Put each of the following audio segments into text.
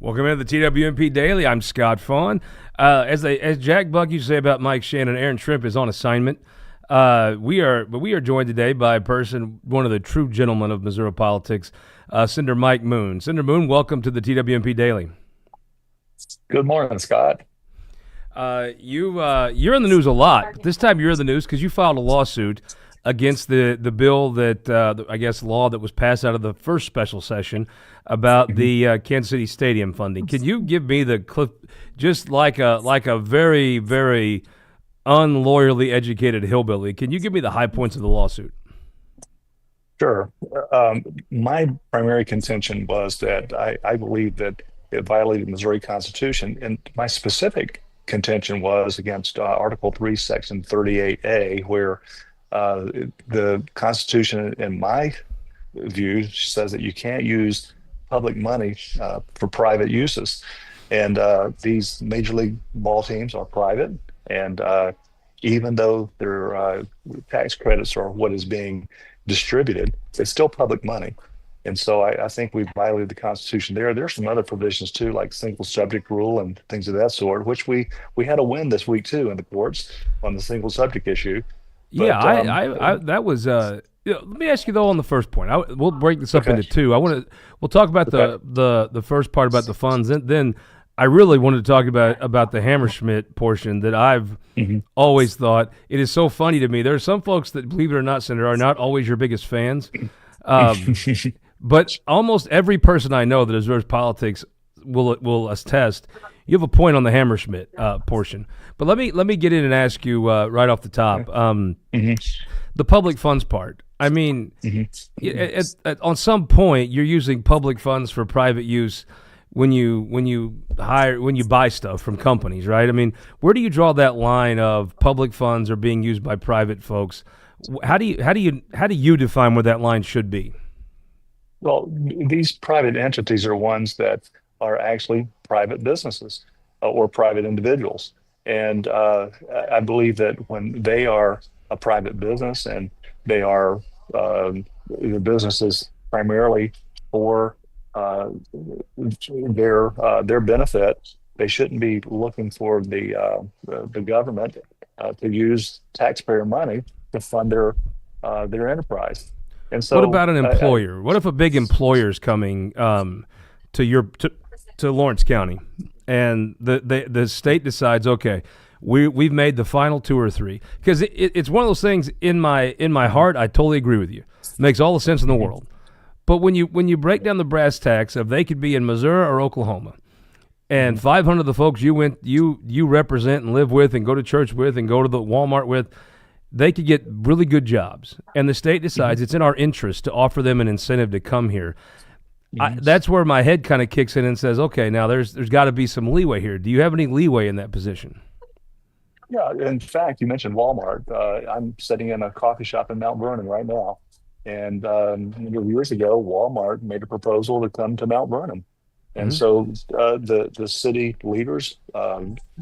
Welcome into the TWMP Daily. I'm Scott Faughn. As Jack Buck used to say about Mike Shannon, Aaron Shrimp is on assignment. We are joined today by a person, one of the true gentlemen of Missouri politics, Senator Mike Moon. Senator Moon, welcome to the TWMP Daily. Good morning, Scott. You're in the news a lot. But this time you're in the news because you filed a lawsuit against the bill that law that was passed out of the first special session about the Kansas City Stadium funding. Can you give me the clip, just like a very, very unlawyerly educated hillbilly? Can you give me the high points of the lawsuit? Sure. My primary contention was that I believe that it violated the Missouri Constitution, and my specific contention was against Article 3, Section 38A, where the Constitution, in my view, says that you can't use public money for private uses. And these Major League ball teams are private, and even though their tax credits are what is being distributed, it's still public money. And so I think we violated the Constitution there. There's some other provisions too, like single subject rule and things of that sort, which we had a win this week too in the courts on the single subject issue. But, I that was. Let me ask you though on the first point. We'll break this up into two. We'll talk about the first part about the funds, and then I really wanted to talk about the Hammerschmidt portion that I've always thought. It is so funny to me. There are some folks that, believe it or not, Senator, are not always your biggest fans. But almost every person I know that observes politics will attest. You have a point on the Hammerschmidt portion, but let me get in and ask you right off the top. The public funds part. I mean, on some point, you're using public funds for private use when you buy stuff from companies, right? I mean, where do you draw that line of public funds are being used by private folks? How do you define where that line should be? Well, these private entities are ones that are actually private businesses or private individuals. And I believe that when they are a private business and they are the businesses primarily for their benefit, they shouldn't be looking for the government to use taxpayer money to fund their enterprise. And so, what about an employer? What if a big employer is coming to Lawrence County, and the state decides, okay, we've made the final two or three, because it's one of those things in my heart. I totally agree with you. It makes all the sense in the world. But when you break down the brass tacks of they could be in Missouri or Oklahoma, and 500 of the folks you represent and live with and go to church with and go to the Walmart with, they could get really good jobs, and the state decides it's in our interest to offer them an incentive to come here. That's where my head kind of kicks in and says, okay, now there's got to be some leeway here. Do you have any leeway in that position? Yeah, in fact, you mentioned Walmart. I'm sitting in a coffee shop in Mount Vernon right now, and years ago, Walmart made a proposal to come to Mount Vernon. And so the city leaders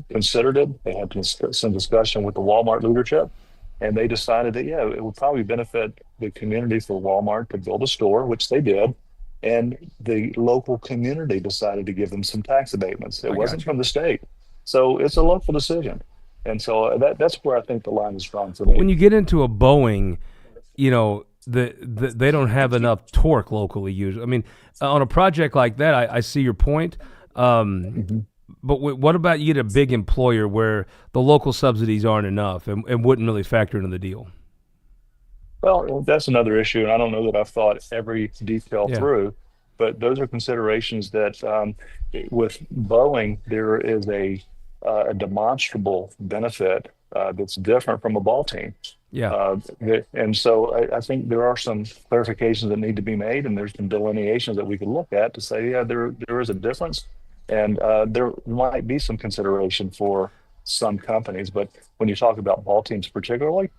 considered it. They had some discussion with the Walmart leadership. And they decided that, it would probably benefit the community for Walmart to build a store, which they did. And the local community decided to give them some tax abatements. It wasn't from the state. So it's a local decision. And so that's where I think the line is drawn for me. When you get into a Boeing, they don't have enough torque locally usually. I mean, on a project like that, I see your point. But what about you get a big employer where the local subsidies aren't enough and wouldn't really factor into the deal? Well, that's another issue, and I don't know that I've thought every detail through, but those are considerations that with Boeing, there is a demonstrable benefit that's different from a ball team. And so I think there are some clarifications that need to be made, and there's some delineations that we could look at to say, there is a difference. And there might be some consideration for some companies, but when you talk about ball teams particularly,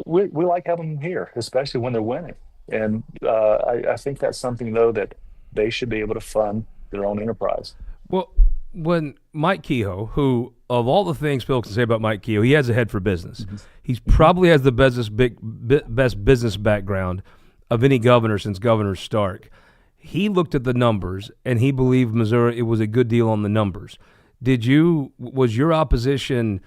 we like having them here, especially when they're winning. And I think that's something, though, that they should be able to fund their own enterprise. Well, when Mike Kehoe, who of all the things people can say about Mike Kehoe, he has a head for business. He probably has the best business background of any governor since Governor Stark. He looked at the numbers and he believed Missouri, it was a good deal on the numbers. Was your opposition,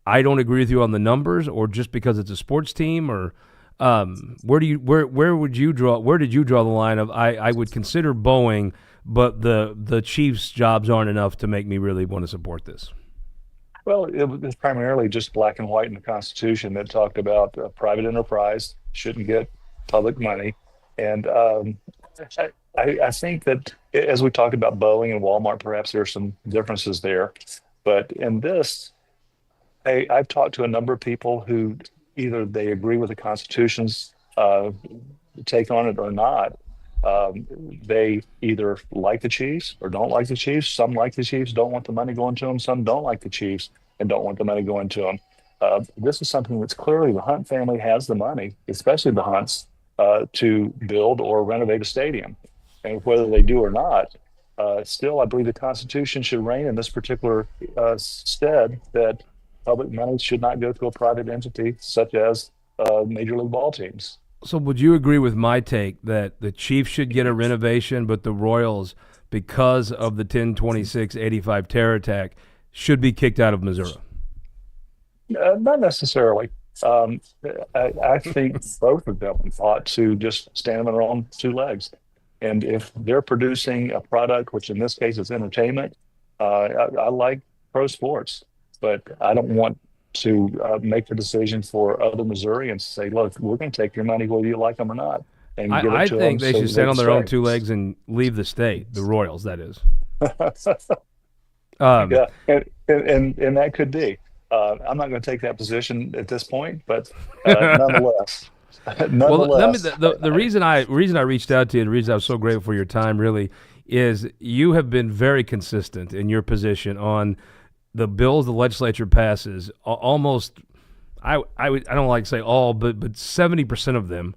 I don't agree with you on the numbers, or just because it's a sports team, or where did you draw the line of I would consider Boeing, but the Chiefs' jobs aren't enough to make me really want to support this? Well, it was primarily just black and white in the Constitution that talked about private enterprise shouldn't get public money. And I think that as we talked about Boeing and Walmart, perhaps there are some differences there. But in this, I've talked to a number of people who either they agree with the Constitution's take on it or not. They either like the Chiefs or don't like the Chiefs. Some like the Chiefs, don't want the money going to them. Some don't like the Chiefs and don't want the money going to them. This is something that's clearly the Hunt family has the money, especially the Hunts, to build or renovate a stadium. And whether they do or not, still, I believe the Constitution should reign in this particular stead that public money should not go to a private entity such as Major League ball teams. So would you agree with my take that the Chiefs should get a renovation, but the Royals, because of the 10-26-85 terror attack, should be kicked out of Missouri? Not necessarily. I think both of them ought to just stand on their own two legs. And if they're producing a product, which in this case is entertainment, I like pro sports, but I don't want to make the decision for other Missourians to say, look, we're going to take your money whether you like them or not. And give it I to think them they so should stand on their own stay. two legs and leave the state, the Royals, that is. Yeah, and that could be. I'm not going to take that position at this point, but nonetheless, Well, let me, nonetheless, the reason I reached out to you, the reason I was so grateful for your time, really, is you have been very consistent in your position on the bills the legislature passes. Almost, I don't like to say all, but 70% of them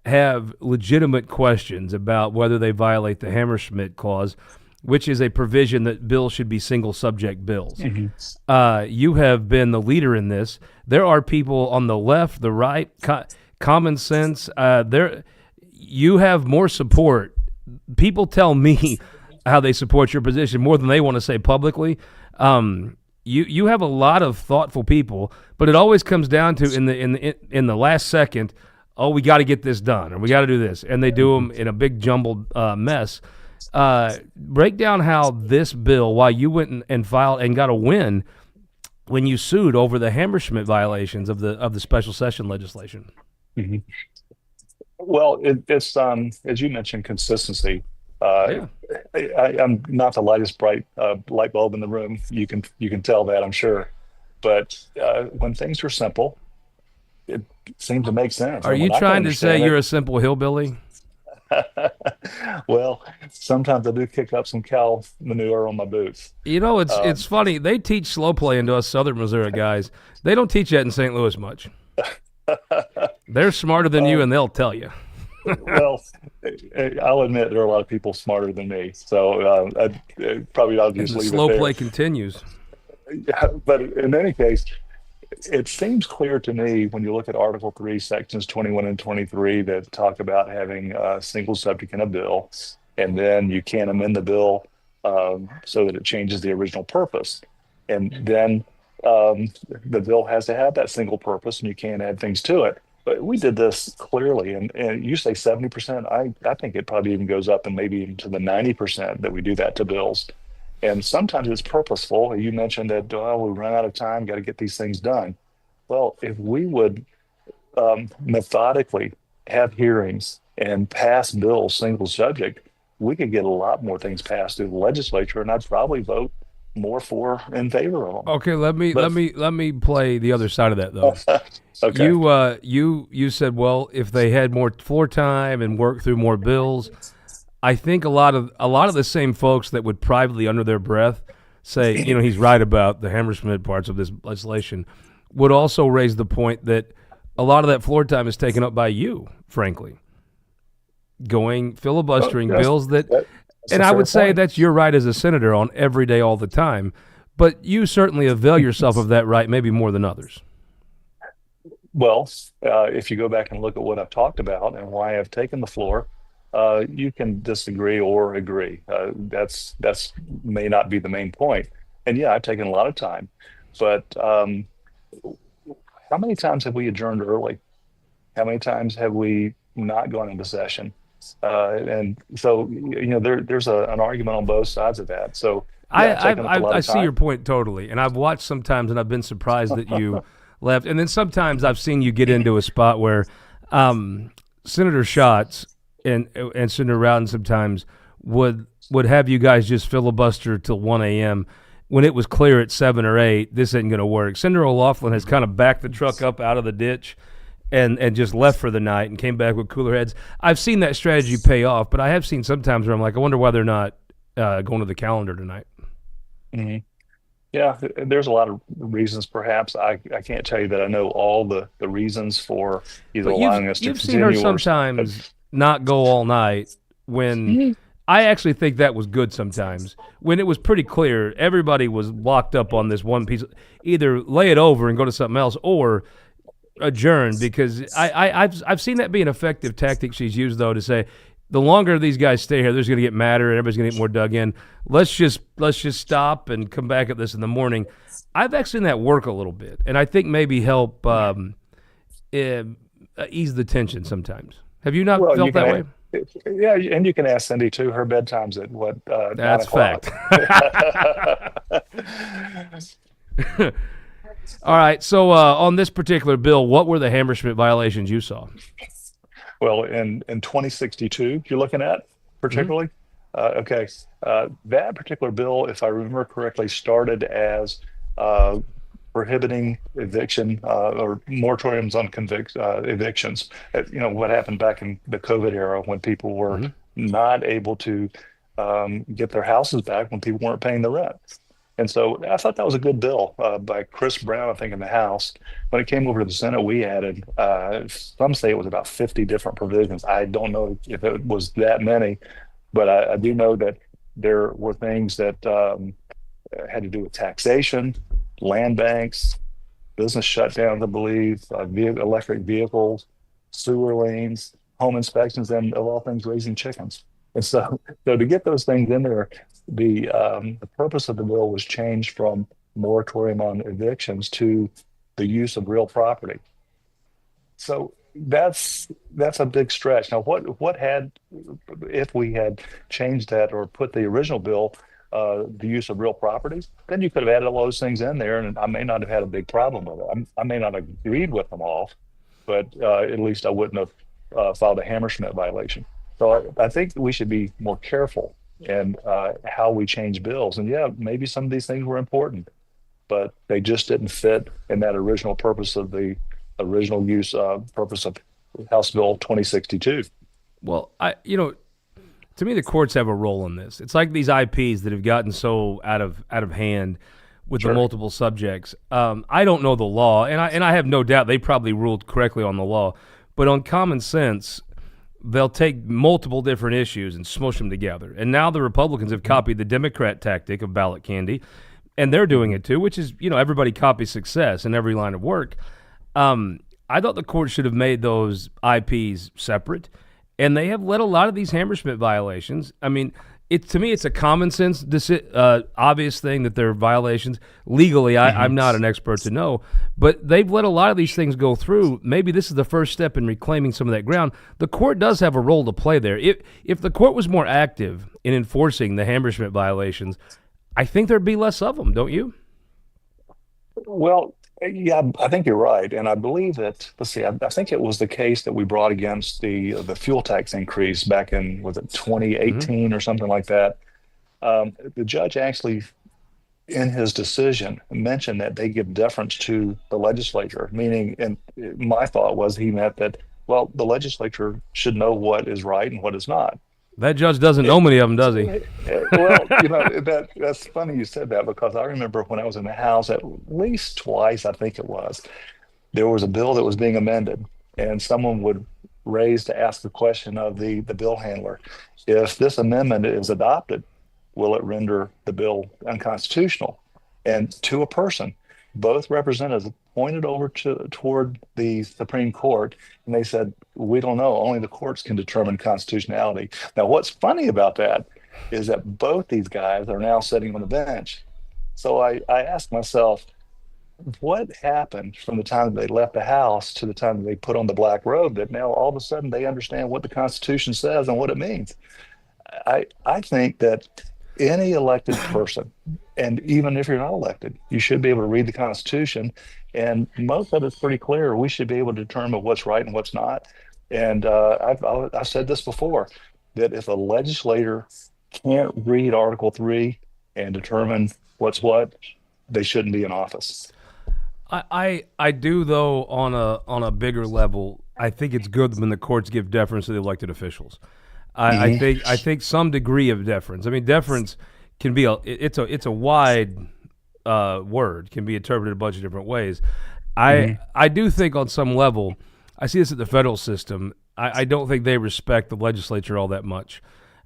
have legitimate questions about whether they violate the Hammerschmidt clause, which is a provision that bills should be single subject bills. You have been the leader in this. There are people on the left, the right, common sense. You have more support. People tell me how they support your position more than they want to say publicly. You have a lot of thoughtful people, but it always comes down to in the last second, oh, we got to get this done, or we got to do this, and they do them in a big jumbled mess. Break down how this bill, why you went and filed and got a win when you sued over the Hammerschmidt violations of the special session legislation. Mhm. Well, it's as you mentioned, consistency. Yeah. I'm not the lightest bright light bulb in the room. You can tell that, I'm sure. But when things are simple, it seems to make sense. Are And you when I can trying to say understand you're a simple hillbilly? well, sometimes I do kick up some cow manure on my boots. You know, it's funny. They teach slow play into us Southern Missouri guys. They don't teach that in St. Louis much. They're smarter than you, and they'll tell you. Well, I'll admit there are a lot of people smarter than me, so probably I'll And just the leave slow it play there. continues. But in any case, it seems clear to me when you look at Article 3, Sections 21 and 23 that talk about having a single subject in a bill, and then you can't amend the bill so that it changes the original purpose. And then the bill has to have that single purpose, and you can't add things to it. But we did this clearly, and you say 70%. I think it probably even goes up and maybe even to the 90% that we do that to bills. And sometimes it's purposeful. You mentioned that, oh, we run out of time, got to get these things done. Well, if we would methodically have hearings and pass bills single subject, we could get a lot more things passed through the legislature, and I'd probably vote more for in favor of them. Okay, let But me play the other side of that though. okay, You said, well, if they had more floor time and worked through more bills, I think a lot of the same folks that would privately under their breath say, he's right about the Hammersmith parts of this legislation, would also raise the point that a lot of that floor time is taken up by you, frankly, going filibustering that's, bills that, that's and a I fair would say point. that's your right as a senator on every day, all the time, but you certainly avail yourself of that right, maybe more than others. Well, if you go back and look at what I've talked about and why I've taken the floor, you can disagree or agree. That's may not be the main point. And yeah, I've taken a lot of time, but how many times have we adjourned early? How many times have we not gone into session? And so, there's an argument on both sides of that. So, yeah, I've taken up a lot I of see your time. point totally, and I've watched sometimes, and I've been surprised that you left, and then sometimes I've seen you get into a spot where Senator Schatz and Senator Rowden sometimes would have you guys just filibuster till 1 a.m. when it was clear at 7 or 8 this isn't going to work. Senator O'Laughlin has kind of backed the truck up out of the ditch and just left for the night and came back with cooler heads. I've seen that strategy pay off, but I have seen sometimes where I'm like, I wonder why they're not going to the calendar tonight. Mhm. Yeah, there's a lot of reasons, perhaps. I can't tell you that I know all the reasons for either But you've allowing us to you've seen her continue or. sometimes not go all night when Mhm. I actually think that was good sometimes. When it was pretty clear everybody was locked up on this one piece, either lay it over and go to something else or adjourn because I've seen that be an effective tactic she's used though to say the longer these guys stay here, they're just gonna get madder and everybody's gonna get more dug in. Let's just stop and come back at this in the morning. I've actually seen that work a little bit, and I think maybe help eh, ease the tension sometimes. Have you not Well, felt that way? yeah, and you can ask Cindy too. Her bedtime's at what, nine That's fact. o'clock. All right. So on this particular bill, what were the Hammersmith violations you saw? Well, in 2062, you're looking at Mm-hmm. particularly. Okay, that particular bill, if I remember correctly, started as uh, prohibiting eviction or moratoriums on evictions. What happened back in the COVID era when people were Mm-hmm. not able to get their houses back when people weren't paying the rent. And so I thought that was a good bill by Chris Brown, I think, in the House. When it came over to the Senate, we added, some say it was about 50 different provisions. I don't know if it was that many, but I do know that there were things that had to do with taxation, land banks, business shutdowns, I believe, electric vehicles, sewer lanes, home inspections, and of all things, raising chickens. And so to get those things in there, the purpose of the bill was changed from moratorium on evictions to the use of real property. So that's a big stretch. Now, what had if we had changed that or put the original bill, the use of real property, then you could have added all those things in there, and I may not have had a big problem with it. I may not have agreed with them all, but at least I wouldn't have filed a Hammersmith violation. So I think we should be more careful in how we change bills. And yeah, maybe some of these things were important, but they just didn't fit in that original purpose of the original use purpose of House Bill 2062. Well, to me, the courts have a role in this. It's like these IPs that have gotten so out of hand with the Sure. multiple subjects. I don't know the law, and I have no doubt they probably ruled correctly on the law, but on common sense, they'll take multiple different issues and smush them together. And now the Republicans have Mhm. copied the Democrat tactic of ballot candy, and they're doing Mhm. it too, which is everybody copies success in every line of work. I thought the court should have made those IPs separate, and they have let a lot of these Hammersmith violations. I mean, to me, it's a common sense, obvious thing that they're violations. Legally, I'm Mhm. not an expert to know, but they've let a lot of these things go through. Maybe this is the first step in reclaiming some of that ground. The court does have a role to play there. If the court was more active in enforcing the Hammersmith violations, I think there'd be less of them. Don't you? Well, yeah, I think you're right, and I believe that. Let's see, I think it was the case that we brought against the fuel tax increase back in, was it Mm-hmm. 2018 or something like that. The judge actually, in his decision, mentioned that they give deference to the legislature, meaning, and my thought was he meant that, well, the legislature should know what is right and what is not. That judge doesn't know It, many of them, does he? well, that's funny you said that because I remember when I was in the House at least twice, I think it was, there was a bill that was being amended, and someone would raise to ask the question of the bill handler, if this amendment is adopted, will it render the bill unconstitutional? And to a person, both representatives pointed over toward the Supreme Court, and they said, "We don't know. Only the courts can determine constitutionality." Now, what's funny about that is that both these guys are now sitting on the bench. So I asked myself, what happened from the time that they left the house to the time that they put on the black robe that now all of a sudden they understand what the Constitution says and what it means? I think that any elected person, and even if you're not elected, you should be able to read the Constitution. And most of it's pretty clear. We should be able to determine what's right and what's not. And I've said this before, that if a legislator can't read Article 3 and determine what's what, they shouldn't be in office. I do, though, on a bigger level. I think it's good when the courts give deference to the elected officials. I think some degree of deference. I mean, deference can be it's a wide word, can be interpreted a bunch of different ways. I do think on some level, I see this at the federal system. I don't think they respect the legislature all that much,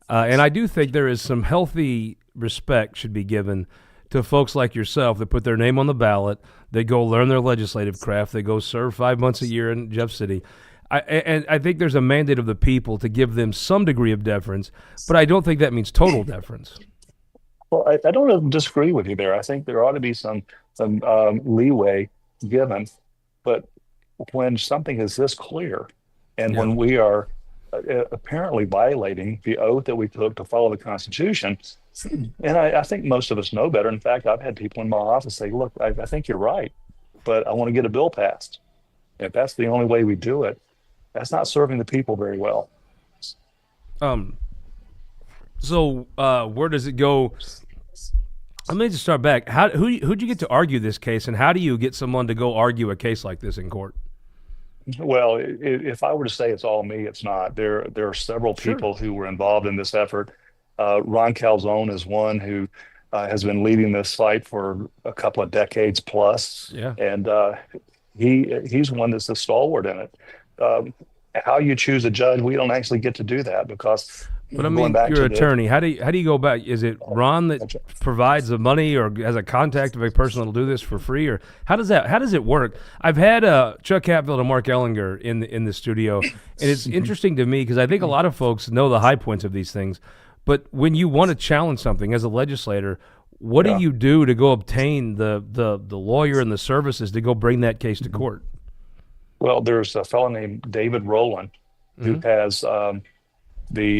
and I do think there is some healthy respect should be given to folks like yourself that put their name on the ballot. They go learn their legislative craft. They go serve 5 months a year in Jeff City. And I think there's a mandate of the people to give them some degree of deference, but I don't think that means total deference. Well, I don't disagree with you there. I think there ought to be some leeway given, but when something is this clear, and when we are apparently violating the oath that we took to follow the Constitution, and I think most of us know better. In fact, I've had people in my office say, "Look, I think you're right, but I want to get a bill passed." If that's the only way we do it, that's not serving the people very well. So where does it go? Let me just start back. Who'd you get to argue this case, and how do you get someone to go argue a case like this in court? Well, if I were to say it's all me, it's not. There are several people who were involved in this effort. Ron Calzone is one who has been leading this fight for a couple of decades plus, and he's one that's a stalwart in it. How you choose a judge, we don't actually get to do that because. But I mean, you're an attorney. How do you go about? Is it Ron that provides the money, or has a contact of a person that'll do this for free, or how does it work? I've had Chuck Hatfield and Mark Ellinger in the studio, and it's interesting to me because I think a lot of folks know the high points of these things, but when you want to challenge something as a legislator, what do you do to go obtain the lawyer and the services to go bring that case to court? Well, there's a fellow named David Rowland who has. And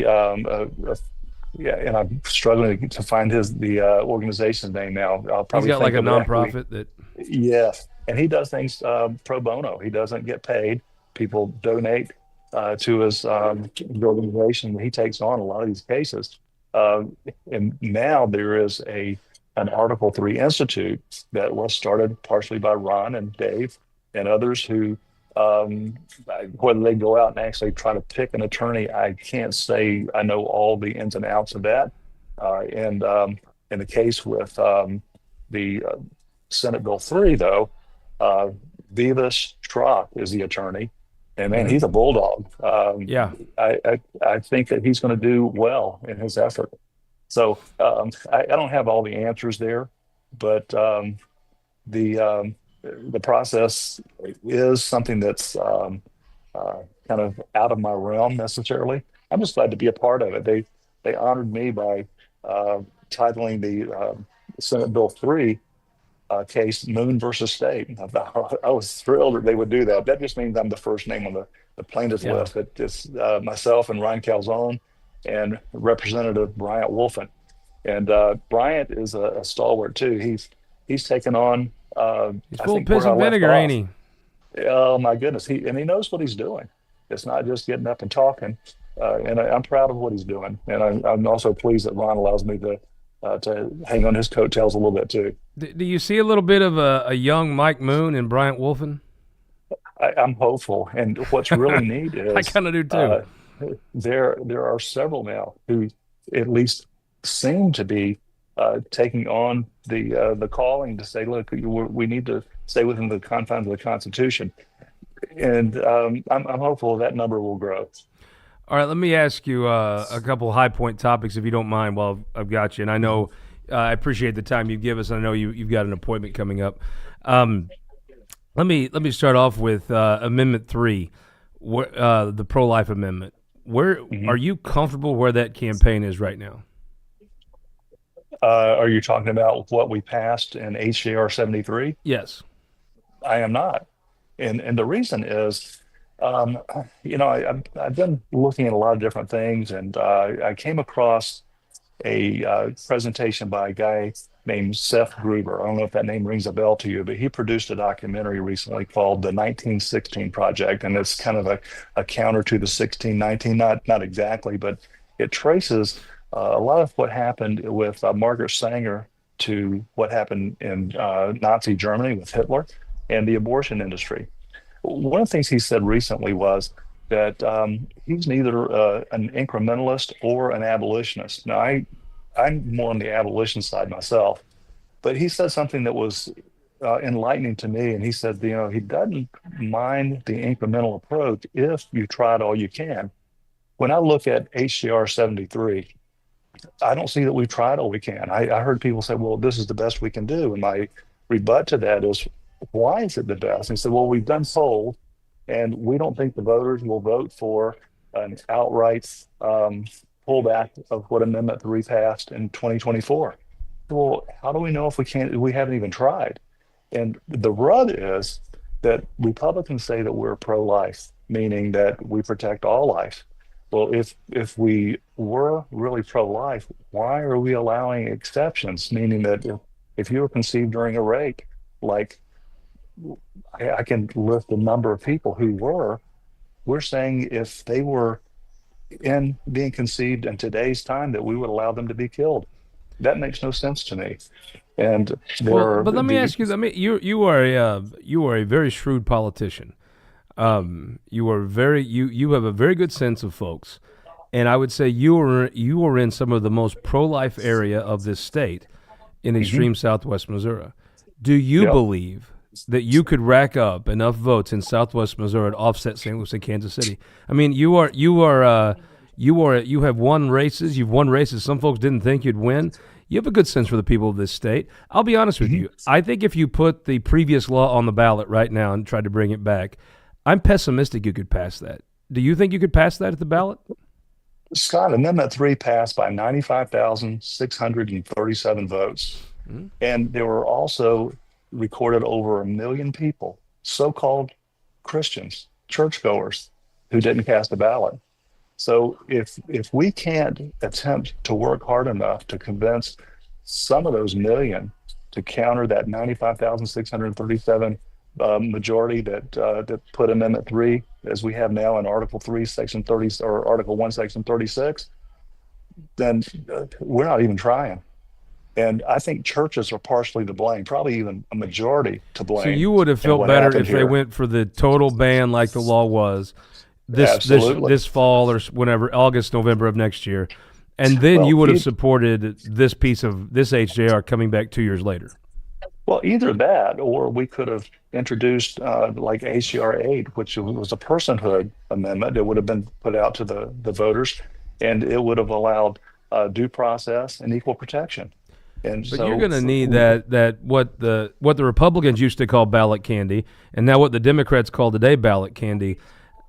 I'm struggling to find the organization's name now. I'll probably He's got like a nonprofit that. Yes, and he does things pro bono. He doesn't get paid. People donate to his organization. He takes on a lot of these cases. And now there is an Article 3 Institute that was started partially by Ron and Dave and others who. Whether they go out and actually try to pick an attorney, I can't say I know all the ins and outs of that. And in the case with the Senate Bill 3, though, Vivas Schrock is the attorney, and man, he's a bulldog. I think that he's going to do well in his effort. So I don't have all the answers there, but the process is something that's kind of out of my realm necessarily. I'm just glad to be a part of it. They honored me by titling the Senate Bill 3 case Moon versus State. I was thrilled that they would do that. That just means I'm the first name on the plaintiff's list. It's myself and Ryan Calzone and Representative Bryant Wolfen. And Bryant is a stalwart too. He's taken on he's full of piss and vinegar, ain't he? Oh my goodness, he knows what he's doing. It's not just getting up and talking, and I'm proud of what he's doing. And I'm also pleased that Ron allows me to hang on his coattails a little bit too. Do you see a little bit of a young Mike Moon and Bryant Wolfen? I'm hopeful, and what's really neat is I kind of do too. There are several now who at least seem to be taking on the calling to say, look, we need to stay within the confines of the Constitution, and I'm hopeful that number will grow. All right, let me ask you a couple high point topics, if you don't mind, while I've got you. And I know I appreciate the time you give us. I know you've got an appointment coming up. Um, let me start off with Amendment 3, the pro-life amendment. Where Mhm. are you comfortable where that campaign is right now? Are you talking about what we passed in HJR 73? Yes. I am not. And the reason is, um, I've been looking at a lot of different things, and I came across a presentation by a guy named Seth Gruber. I don't know if that name rings a bell to you, but he produced a documentary recently called The 1916 Project, and it's kind of a counter to the 1619, not exactly, but it traces a lot of what happened with Margaret Sanger to what happened in Nazi Germany with Hitler and the abortion industry. One of the things he said recently was that he's neither an incrementalist or an abolitionist. Now, I'm more on the abolition side myself, but he said something that was enlightening to me. And he said, he doesn't mind the incremental approach if you tried all you can. When I look at HCR 73, I don't see that we've tried all we can. I heard people say, well, this is the best we can do. And my rebut to that is, why is it the best? And he said, well, we've done polls and we don't think the voters will vote for an outright pullback of what Amendment 3 passed in 2024. Well, how do we know if we haven't even tried? And the rub is that Republicans say that we're pro-life, meaning that we protect all life. Well, if we were really pro-life, why are we allowing exceptions? Meaning that if you were conceived during a rape, like I can list a number of people who we're saying if they were in being conceived in today's time, that we would allow them to be killed. That makes no sense to me. And there Well, are but let me the ask you. You are a very shrewd politician. You have a very good sense of folks, and I would say you are in some of the most pro-life area of this state in Mhm. extreme Southwest Missouri. Do you Yep. believe that you could rack up enough votes in Southwest Missouri to offset St. Louis and Kansas City? I mean, you have won races. You've won races some folks didn't think you'd win. You have a good sense for the people of this state. I'll be honest with Mhm. you. I think if you put the previous law on the ballot right now and tried to bring it back, I'm pessimistic you could pass that. Do you think you could pass that at the ballot? Scott, Amendment 3 passed by 95,637 votes. Mhm. And there were also recorded over 1 million people, so-called Christians, churchgoers, who didn't cast a ballot. So if we can't attempt to work hard enough to convince some of those million to counter that 95,637 majority that put Amendment 3 as we have now in Article 3, Section 30, or Article 1, Section 36, then we're not even trying. And I think churches are partially to blame, probably even a majority to So blame you would have in felt what better happened if they here. went for the total ban like the law was Absolutely. this fall or whenever August November of next year, and then you Well, would have supported this piece of this HJR coming back 2 years later. either that, or we could have introduced like ACR 8, which was a personhood amendment that would have been put out to the voters, and it would have allowed due process and equal protection. And But you're so, going to need that what the Republicans used to call ballot candy, and now what the Democrats call today ballot candy.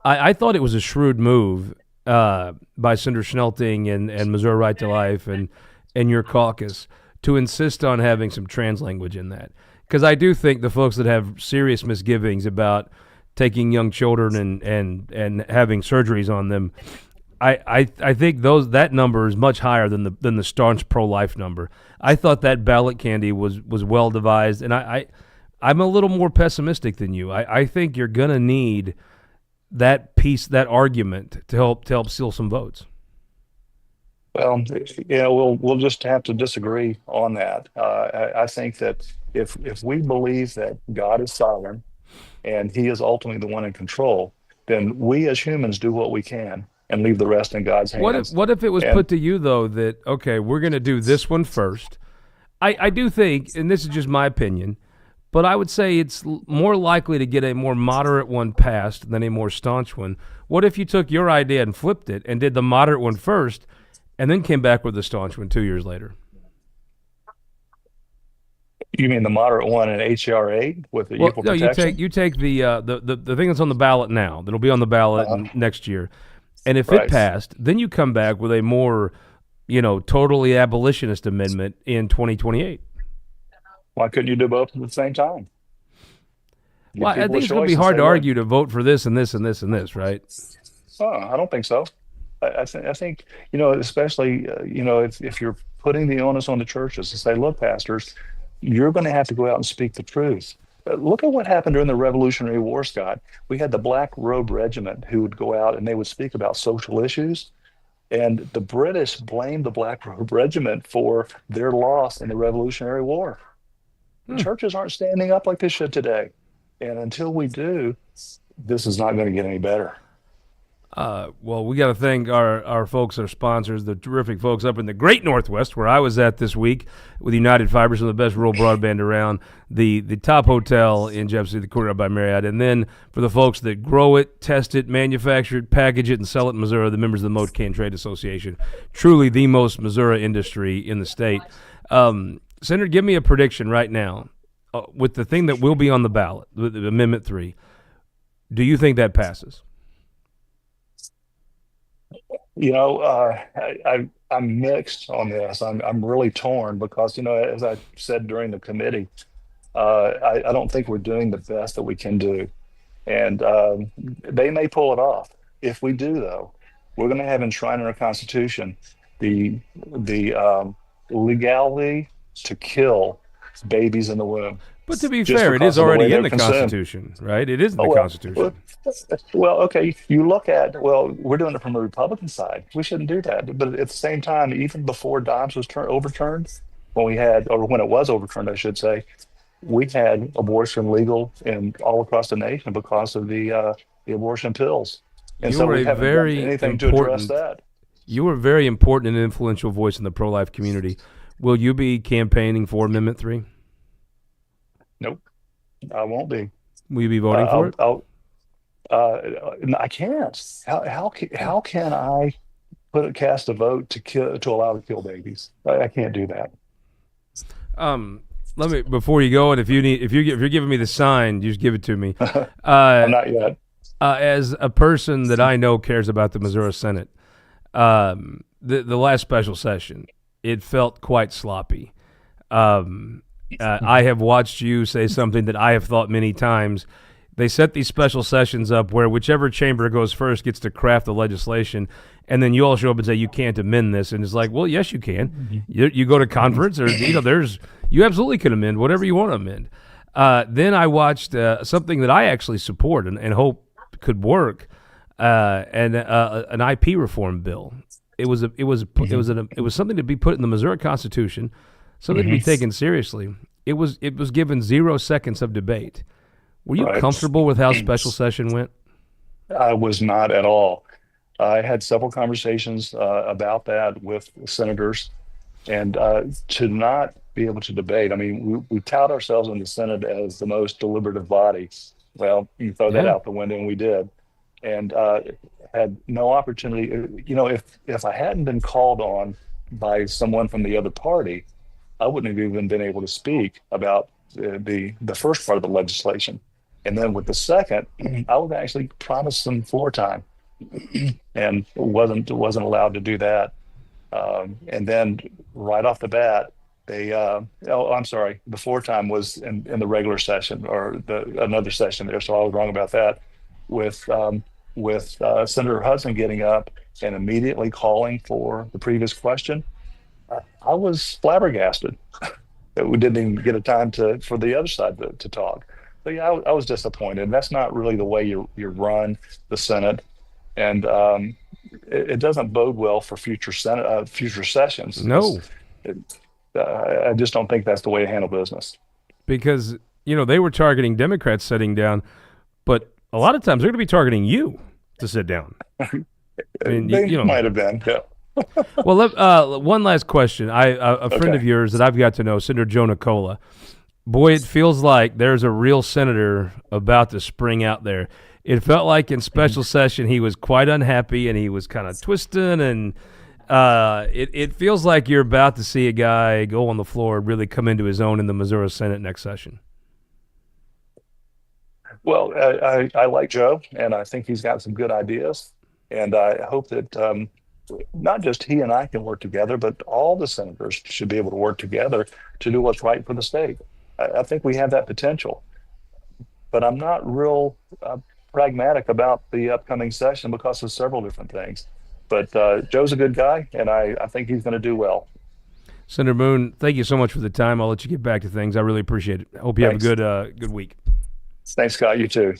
I thought it was a shrewd move by Senator Schnelting and Missouri Right to Life and your caucus to insist on having some trans language in that, because I do think the folks that have serious misgivings about taking young children and having surgeries on them. I think that number is much higher than the staunch pro life number. I thought that ballot candy was well devised, and I'm a little more pessimistic than you. I think you're gonna need that argument to help seal some votes. well, yeah, we'll just have to disagree on that. I think that if we believe that God is sovereign and He is ultimately the one in control, then we as humans do what we can and leave the rest in God's What if hands. what if it was And put to you though that okay, we're gonna do this one first. I do think, and this is just my opinion, but I would say it's more likely to get a more moderate one passed than a more staunch one. What if you took your idea and flipped it and did the moderate one first, and then came back with the staunch one 2 years later? You mean the moderate one in HR 8 with the Well, equal no, protection? you take the thing that's on the ballot now that'll be on the ballot Uh, next year, and if it right. passed, then you come back with a more totally abolitionist amendment in 2028. Why couldn't you do both at the same time? Well, Give I people a think it's going to be choice and hard say, to look, argue to vote for this and this and this and this, right? oh, I don't think so. I think, especially, if you're putting the onus on the churches to say, look, pastors, you're going to have to go out and speak the truth. Look at what happened during the Revolutionary War, Scott. We had the Black Robe Regiment who would go out and they would speak about social issues. And the British blamed the Black Robe Regiment for their loss in the Revolutionary War. The Hmm. churches aren't standing up like they should today. And until we do, this is not going to get any better. Well, we got to thank our folks, our sponsors, the terrific folks up in the great Northwest, where I was at this week with United Fiber, some of the best rural broadband around, the top hotel in Jeff City, the Courtyard by Marriott, and then for the folks that grow it, test it, manufacture it, package it, and sell it in Missouri, the members of the Motor Trade Association. Truly the most Missouri industry in the state. Senator, give me a prediction right now with the thing that will be on the ballot, with Amendment 3. Do you think that passes? I'm mixed on this. I'm really torn because, as I said during the committee, I don't think we're doing the best that we can do. And they may pull it off. If we do, though, we're going to have enshrined in our Constitution the legality to kill babies in the womb But to be just fair, it is because of the way already in they're the consumed. Constitution, right? It is in Oh the well, Constitution. okay. You look at we're doing it from a Republican side. We shouldn't do that. But at the same time, even before Dobbs was overturned, when it was overturned, I should say, we had abortion legal in all across the nation because of the abortion pills, and You so were we a haven't done very anything to address important, that. you were a very important and influential voice in the pro-life community. Will you be campaigning for Amendment 3? Nope, I won't be. Will you be voting for it? I can't. How can I cast a vote to allow to kill babies? I can't do that. Um, Let me before you go, and if you're giving me the sign, you just give it to me. I'm not yet. As a person that I know cares about the Missouri Senate, the last special session, it felt quite sloppy. I have watched you say something that I have thought many times. They set these special sessions up where whichever chamber goes first gets to craft the legislation, and then you all show up and say you can't amend this, and it's like, well, yes, you can. You go to conference, or you absolutely can amend whatever you want to amend. Then I watched something that I actually support and hope could work, and an IP reform bill. It was something to be put in the Missouri Constitution, something to be taken seriously. It was given 0 seconds of debate. Were you Right. comfortable with how special session went? I was not at all. I had several conversations about that with senators, and to not be able to debate. I mean, we tout ourselves in the Senate as the most deliberative body. Well, you throw that Yeah. out the window, and we did, and had no opportunity. If I hadn't been called on by someone from the other party, I wouldn't have even been able to speak about the first part of the legislation. And then with the second, I was actually promised some floor time, and wasn't allowed to do that. And then right off the bat, I'm sorry, the floor time was in the regular session or another session there. So I was wrong about that. With Senator Hudson getting up and immediately calling for the previous question, I was flabbergasted that we didn't even get a time for the other side to talk. So yeah, I was disappointed. That's not really the way you run the Senate, and it doesn't bode well for future future sessions. No, I just don't think that's the way to handle business. because they were targeting Democrats sitting down, but a lot of times they're going to be targeting you to sit down. I mean, They might have been. Yeah. Well, one last question. A friend Okay. of yours that I've got to know, Senator Joe Nicola. Boy, it feels like there's a real senator about to spring out there. It felt like in special session he was quite unhappy and he was kind of twisting, and it feels like you're about to see a guy go on the floor and really come into his own in the Missouri Senate next session. Well, I like Joe, and I think he's got some good ideas. And I hope that not just he and I can work together, but all the senators should be able to work together to do what's right for the state. I think we have that potential, but I'm not real pragmatic about the upcoming session because of several different things. But Joe's a good guy, and I think he's going to do well. Senator Moon, thank you so much for the time. I'll let you get back to things. I really appreciate it. I hope you Thanks. have a good week. Thanks, Scott. You too.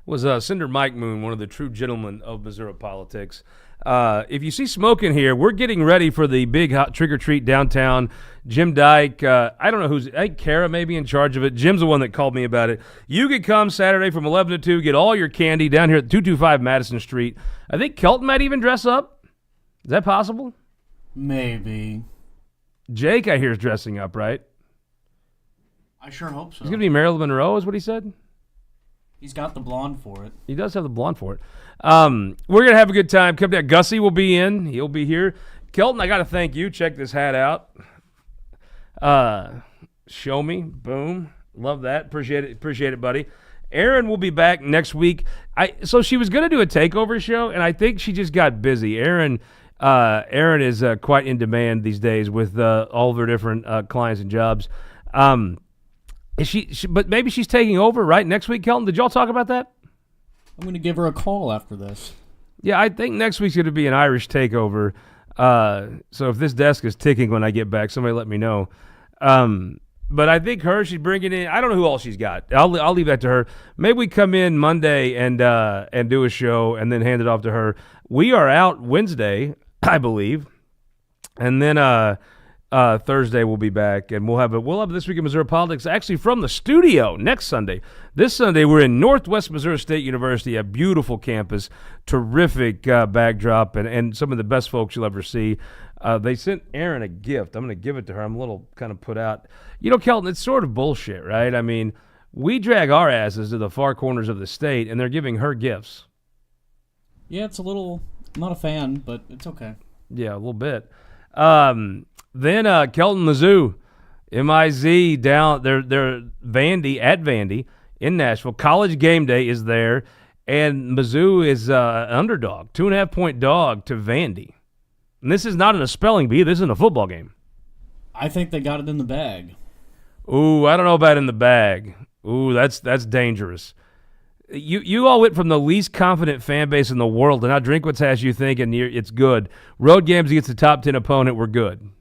Was Senator Mike Moon, one of the true gentlemen of Missouri politics. If you see smoke in here, we're getting ready for the big hot trick-or-treat downtown. Jim Dyke, I don't know I think Kara may be in charge of it. Jim's the one that called me about it. You could come Saturday from 11 to 2, get all your candy down here at 225 Madison Street. I think Kelton might even dress up. Is that possible? Maybe. Jake, I hear, is dressing up, right? I sure hope so. He's going to be Marilyn Monroe, is what he said? He's got the blonde for it. He does have the blonde for it. We're going to have a good time. Come down. Gussie will be in. He'll be here. Kelton, I got to thank you. Check this hat out. Show me. Boom. Love that. Appreciate it, buddy. Erin will be back next week. So she was going to do a takeover show, and I think she just got busy. Erin is quite in demand these days with all of her different clients and jobs. Is she? But maybe she's taking over right next week. Kelton, did y'all talk about that? I'm going to give her a call after this. Yeah, I think next week's going to be an Irish takeover. So if this desk is ticking when I get back, somebody let me know. But I think she's bringing in. I don't know who all she's got. I'll leave that to her. Maybe we come in Monday and do a show and then hand it off to her. We are out Wednesday, I believe, and then Thursday we'll be back, and we'll have This Week in Missouri Politics actually from the studio next Sunday. This Sunday we're in Northwest Missouri State University, a beautiful campus, terrific backdrop, and some of the best folks you'll ever see. They sent Erin a gift. I'm going to give it to her. I'm a little kind of put out. You know, Kelton, it's sort of bullshit, right? I mean, we drag our asses to the far corners of the state, and they're giving her gifts. Yeah, it's a little. I'm not a fan, but it's okay. Yeah, a little bit. Then Kelton Mizzou, MIZ down they're Vandy at Vandy in Nashville. College game day is there, and Mizzou is underdog, 2.5-point dog to Vandy. And this is not in a spelling bee. This is in a football game. I think they got it in the bag. Ooh, I don't know about in the bag. Ooh, that's dangerous. You all went from the least confident fan base in the world to now Drinkwitz has you thinking it's good. Road games against the top 10 opponent were good.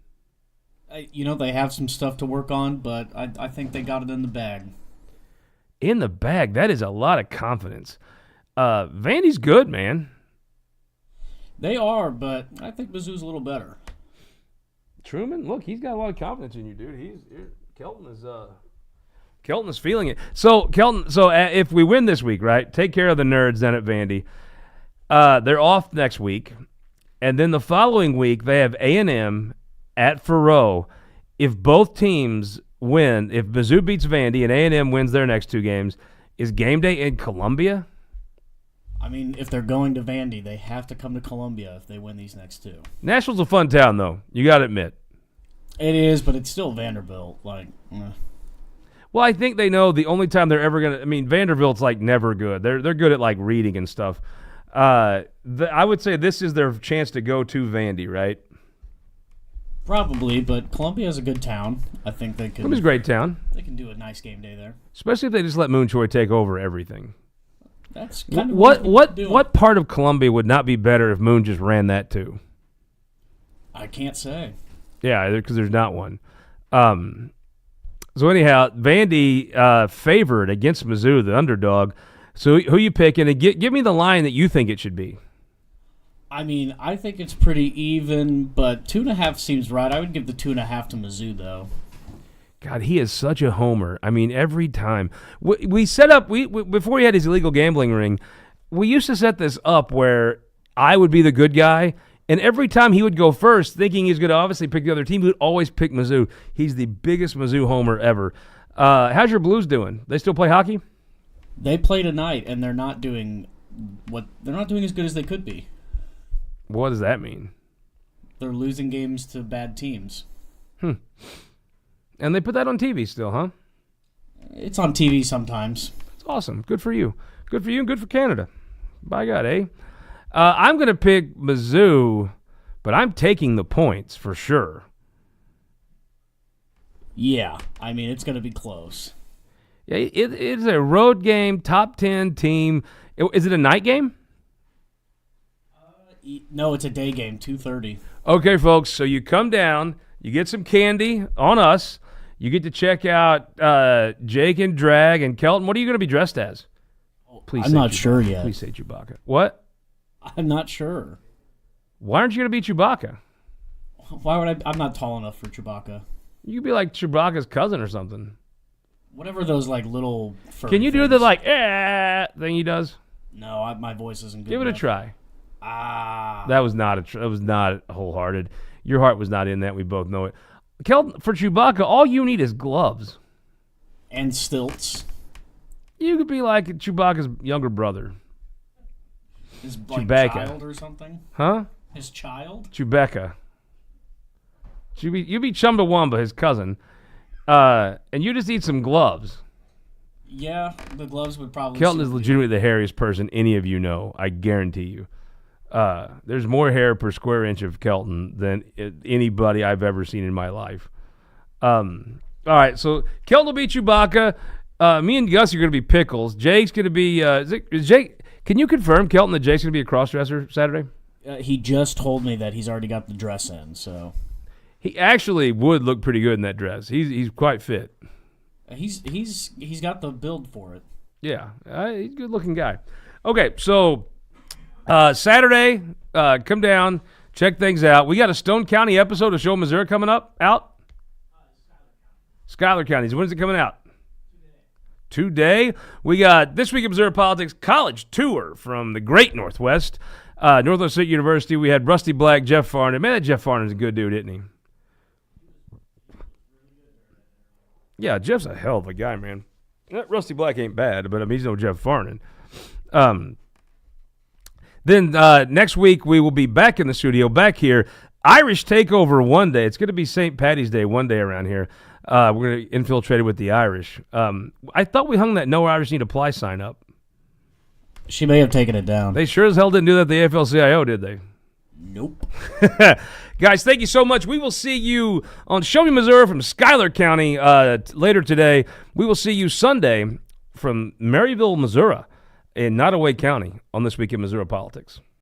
They have some stuff to work on, but I think they got it in the bag. In the bag? That is a lot of confidence. Vandy's good, man. They are, but I think Mizzou's a little better. Truman, look, he's got a lot of confidence in you, dude. Kelton is feeling it. So, Kelton, if we win this week, right, take care of the nerds then at Vandy. They're off next week, and then the following week they have A&M at Faroe. If both teams win, if Mizzou beats Vandy and A&M wins their next two games, is game day in Columbia? I mean, if they're going to Vandy, they have to come to Columbia if they win these next two. Nashville's a fun town, though. You got to admit. It is, but it's still Vanderbilt. Well, I think they know the only time they're ever going to – I mean, Vanderbilt's, never good. They're good at, reading and stuff. I would say this is their chance to go to Vandy, right? Probably, but Columbia's a good town. I think they could – Columbia's a great town. They can do a nice game day there. Especially if they just let Moon Choi take over everything. That's kind of what part of Columbia would not be better if Moon just ran that too? I can't say. Yeah, because there's not one. So anyhow, Vandy favored against Mizzou, the underdog. So who you picking? And give me the line that you think it should be. I mean, I think it's pretty even, but 2.5 seems right. I would give the 2.5 to Mizzou, though. God, he is such a homer. I mean, every time. We set up, before he had his illegal gambling ring, we used to set this up where I would be the good guy, and every time he would go first, thinking he's going to obviously pick the other team, he would always pick Mizzou. He's the biggest Mizzou homer ever. How's your Blues doing? They still play hockey? They play tonight, and they're not doing as good as they could be. What does that mean? They're losing games to bad teams. And they put that on TV still, huh? It's on TV sometimes. It's awesome. Good for you. Good for you and good for Canada. By God, eh? I'm going to pick Mizzou, but I'm taking the points for sure. Yeah, I mean, it's going to be close. Yeah, it's a road game, top 10 team. Is it a night game? No, it's a day game, 2:30. Okay, folks, so you come down, you get some candy on us, you get to check out Jake and Drag and Kelton. What are you going to be dressed as? Please I'm say not Chewbacca. sure yet. Please say Chewbacca. What? I'm not sure. Why aren't you going to be Chewbacca? Why would I? I'm not tall enough for Chewbacca. You could be like Chewbacca's cousin or something. Whatever those like little. Can you do the like thing he does? No, my voice isn't good. Give it enough. a try. Ah. That was not that was not wholehearted. Your heart was not in that. We both know it. Kelton, for Chewbacca, all you need is gloves. And stilts. You could be like Chewbacca's younger brother. His like Chewbacca. child or something? Huh? His child? Chewbacca. You be Chumbawamba, his cousin. And you just need some gloves. Yeah, the gloves would probably. Kelton is suit me. legitimately the hairiest person any of you know. I guarantee you. There's more hair per square inch of Kelton than anybody I've ever seen in my life. All right, so Kelton will be Chewbacca. Me and Gus are going to be Pickles. Jake's going to be. Is Jake? Can you confirm, Kelton, that Jake's going to be a crossdresser Saturday? He just told me that he's already got the dress in, so. He actually would look pretty good in that dress. He's quite fit. He's got the build for it. Yeah, he's a good-looking guy. Okay, so Saturday, come down, check things out. We got a Stone County episode of Show Missouri coming out. Schuyler County. When's it coming out? Today. We got This Week in Missouri Politics college tour from the great Northwest. Northwest State University. We had Rusty Black, Jeff Faughn. Man, that Jeff Faughn is a good dude, isn't he? Yeah, Jeff's a hell of a guy, man. That Rusty Black ain't bad, but I mean, he's no Jeff Farnan. Then next week, we will be back in the studio, back here. Irish Takeover one day. It's going to be St. Patty's Day one day around here. We're going to infiltrate it with the Irish. I thought we hung that No Irish Need Apply sign up. She may have taken it down. They sure as hell didn't do that at the AFL-CIO, did they? Nope. Guys, thank you so much. We will see you on Show Me Missouri from Schuyler County later today. We will see you Sunday from Maryville, Missouri in Nottoway County on This Week in Missouri Politics.